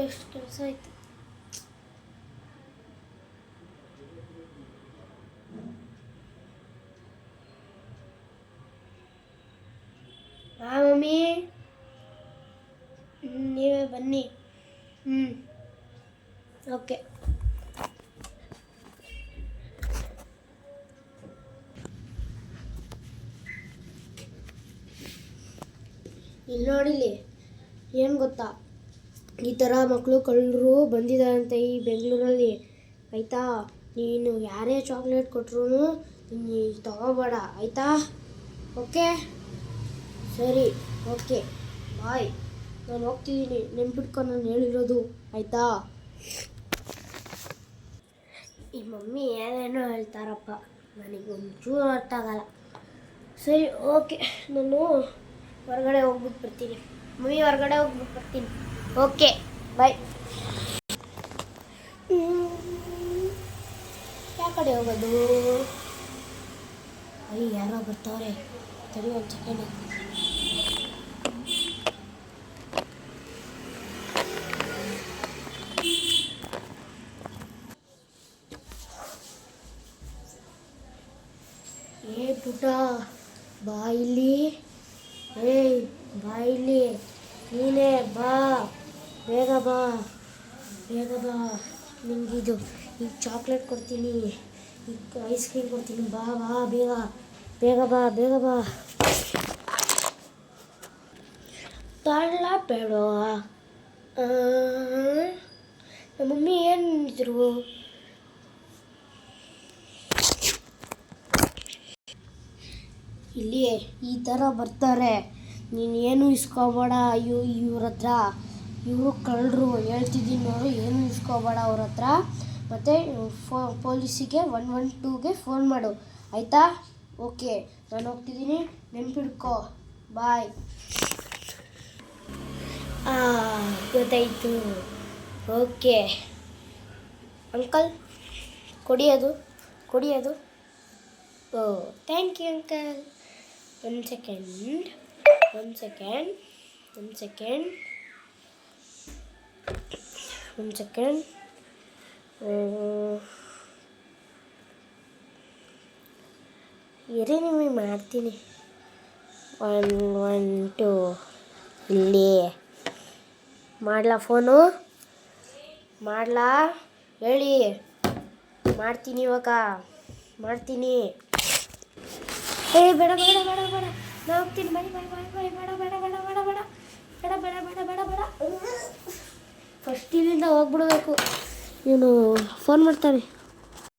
ಎಷ್ಟು ಕೆಲಸ ಆಯ್ತು. ಮಮ್ಮಿ ನೀವೇ ಬನ್ನಿ. ಓಕೆ. ಇಲ್ಲಿ ನೋಡಿಲಿ, ಏನು ಗೊತ್ತಾ, ಈ ಥರ ಮಕ್ಕಳು ಕಳ್ಳರು ಬಂದಿದ್ದಾರಂತೆ ಈ ಬೆಂಗಳೂರಲ್ಲಿ, ಆಯಿತಾ? ನೀನು ಯಾರೇ ಚಾಕ್ಲೇಟ್ ಕೊಟ್ಟರು ನೀನು ತಗೋಬೇಡ, ಆಯಿತಾ? ಓಕೆ, ಸರಿ, ಓಕೆ, ಬಾಯ್. ನಾನು ಹೋಗ್ತಿದ್ದೀನಿ, ನೆನ್ಪಿಟ್ಕೊಂಡು ನಾನು ಹೇಳಿರೋದು, ಆಯಿತಾ? ಈ ಮಮ್ಮಿ ಏನೇನೋ ಹೇಳ್ತಾರಪ್ಪ, ನನಗೆ ಒಂಚೂರು ಅರ್ಥ ಆಗಲ್ಲ. ಸರಿ, ಓಕೆ, ನಾನು ಹೊರಗಡೆ ಹೋಗ್ಬಿಟ್ಟು ಬರ್ತೀನಿ. ಮಮ್ಮಿ ಹೊರಗಡೆ ಹೋಗ್ಬಿಟ್ಟು ಬರ್ತೀನಿ. ಓಕೆ, ಬಾಯ್. ಯಾವ ಕಡೆ ಹೋಗೋದು? ಅಯ್ಯ, ಯಾರೋ ಬರ್ತಾವ್ರೆ, ಸರಿ ಒಂದು ಸೆಕೆಂಡ್. ಏ ಪುಟ, ಬಾ ಇಲ್ಲಿ. ಏಯ್, ಬಾ ಇಲ್ಲಿ, ನೀನೇ ಬಾ, ಬೇಗ ಬಾ, ಬೇಗ ಬಾ. ನಿಮಗಿದು ಈಗ ಚಾಕ್ಲೇಟ್ ಕೊಡ್ತೀನಿ, ಈಗ ಐಸ್ ಕ್ರೀಮ್ ಕೊಡ್ತೀನಿ, ಬಾ ಬಾ, ಬೇಗ ಬೇಗ ಬಾ, ಬೇಗ ಬಾ. ತಾಳ ಬೇಡ. ನಮ್ಮ ಮಮ್ಮಿ ಏನಿದ್ರು? ಇಲ್ಲಿ ಈ ಥರ ಬರ್ತಾರೆ, ನೀನು ಏನು ಇಸ್ಕೋಬೇಡ. ಇವ್ರ ಹತ್ರ, ಇವರು ಕಳ್ಳರು, ಹೇಳ್ತಿದ್ದೀನಿ ನೋಡು, ಏನು ಇಸ್ಕೋಬೇಡ ಅವ್ರ ಹತ್ರ. ಮತ್ತು ಪೊಲೀಸಿಗೆ 112ಗೆ ಫೋನ್ ಮಾಡು, ಆಯಿತಾ? ಓಕೆ, ನಾನು ಹೋಗ್ತಿದ್ದೀನಿ, ನೆನ್ಪಿಡ್ಕೊ, ಬಾಯ್. ಗೊತ್ತಾಯಿತು. ಓಕೆ ಅಂಕಲ್, ಕೊಡಿಯೋದು. ಓ, ಥ್ಯಾಂಕ್ ಯು ಅಂಕಲ್. ಒಂದು ಸೆಕೆಂಡ್. ಇರಿ, ನಿಮಗೆ ಮಾಡ್ತೀನಿ. 1 1 2 ಇಲ್ಲಿ ಮಾಡಲಾ? ಫೋನು ಮಾಡಲಾ? ಹೇಳಿ. ಮಾಡ್ತೀನಿ ಇವಾಗ, ಮಾಡ್ತೀನಿ. ಏ ಬೇಡ, ನಾ ಹೋಗ್ತೀನಿ. ಬೇಡ. ಫಸ್ಟ್ ಇಲ್ಲಿಂದ ಹೋಗ್ಬಿಡ್ಬೇಕು. ಇವನು ಫೋನ್ ಮಾಡ್ತಾನೆ.